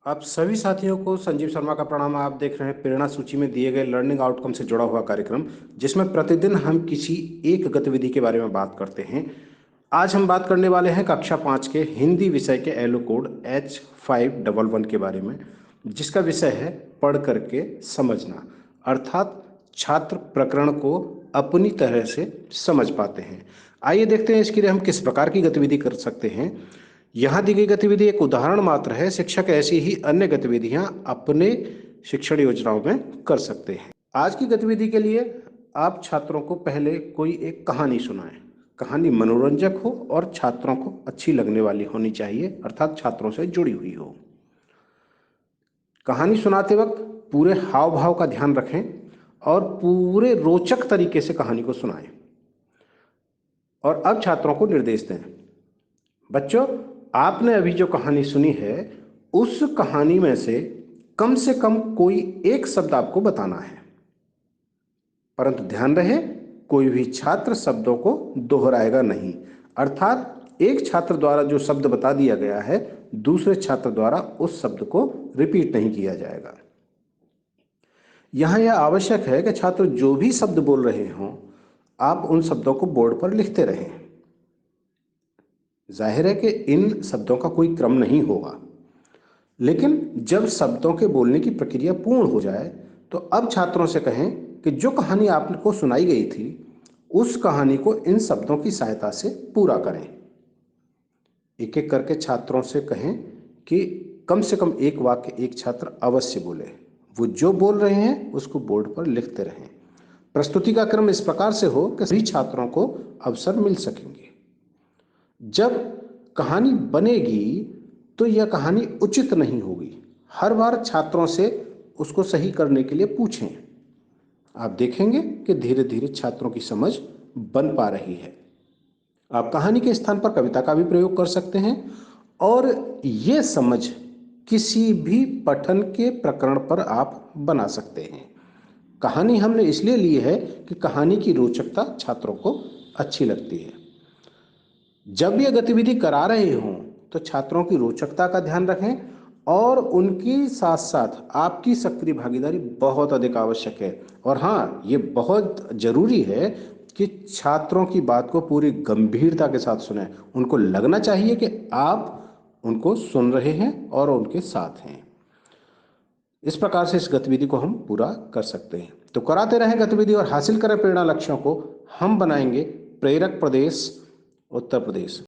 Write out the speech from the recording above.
आप सभी साथियों को संजीव शर्मा का प्रणाम। आप देख रहे हैं प्रेरणा सूची में दिए गए लर्निंग आउटकम से जुड़ा हुआ कार्यक्रम, जिसमें प्रतिदिन हम किसी एक गतिविधि के बारे में बात करते हैं। आज हम बात करने वाले हैं कक्षा 5 के हिंदी विषय के एलो कोड H511 के बारे में, जिसका विषय है पढ़ करके समझना, अर्थात छात्र प्रकरण को अपनी तरह से समझ पाते हैं। आइए देखते हैं इसके लिए हम किस प्रकार की गतिविधि कर सकते हैं। यहाँ दी गई गतिविधि एक उदाहरण मात्र है। शिक्षक ऐसी ही अन्य गतिविधियां अपने शिक्षण योजनाओं में कर सकते हैं। आज की गतिविधि के लिए आप छात्रों को पहले कोई एक कहानी सुनाएं। कहानी मनोरंजक हो और छात्रों को अच्छी लगने वाली होनी चाहिए, अर्थात छात्रों से जुड़ी हुई हो। कहानी सुनाते वक्त पूरे हाव भाव का ध्यान रखें और पूरे रोचक तरीके से कहानी को सुनाएं। और अब छात्रों को निर्देश दें। बच्चों, आपने अभी जो कहानी सुनी है, उस कहानी में से कम कोई एक शब्द आपको बताना है, परंतु ध्यान रहे कोई भी छात्र शब्दों को दोहराएगा नहीं। अर्थात एक छात्र द्वारा जो शब्द बता दिया गया है, दूसरे छात्र द्वारा उस शब्द को रिपीट नहीं किया जाएगा। यहां यह आवश्यक है कि छात्र जो भी शब्द बोल रहे हों, आप उन शब्दों को बोर्ड पर लिखते रहें। जाहिर है कि इन शब्दों का कोई क्रम नहीं होगा, लेकिन जब शब्दों के बोलने की प्रक्रिया पूर्ण हो जाए तो अब छात्रों से कहें कि जो कहानी आपको सुनाई गई थी, उस कहानी को इन शब्दों की सहायता से पूरा करें। एक एक करके छात्रों से कहें कि कम से कम एक वाक्य एक छात्र अवश्य बोले। वो जो बोल रहे हैं उसको बोर्ड पर लिखते रहें। प्रस्तुति का क्रम इस प्रकार से हो कि सभी छात्रों को अवसर मिल सकेंगे। जब कहानी बनेगी तो यह कहानी उचित नहीं होगी। हर बार छात्रों से उसको सही करने के लिए पूछें। आप देखेंगे कि धीरे धीरे छात्रों की समझ बन पा रही है। आप कहानी के स्थान पर कविता का भी प्रयोग कर सकते हैं और ये समझ किसी भी पठन के प्रकरण पर आप बना सकते हैं। कहानी हमने इसलिए ली है कि कहानी की रोचकता छात्रों को अच्छी लगती है। जब ये गतिविधि करा रहे हों तो छात्रों की रोचकता का ध्यान रखें और उनकी साथ साथ आपकी सक्रिय भागीदारी बहुत अधिक आवश्यक है। और हाँ, ये बहुत जरूरी है कि छात्रों की बात को पूरी गंभीरता के साथ सुनें। उनको लगना चाहिए कि आप उनको सुन रहे हैं और उनके साथ हैं। इस प्रकार से इस गतिविधि को हम पूरा कर सकते हैं। तो कराते रहें गतिविधि और हासिल करें प्रेरणा लक्ष्यों को। हम बनाएंगे प्रेरक प्रदेश उत्तर प्रदेश।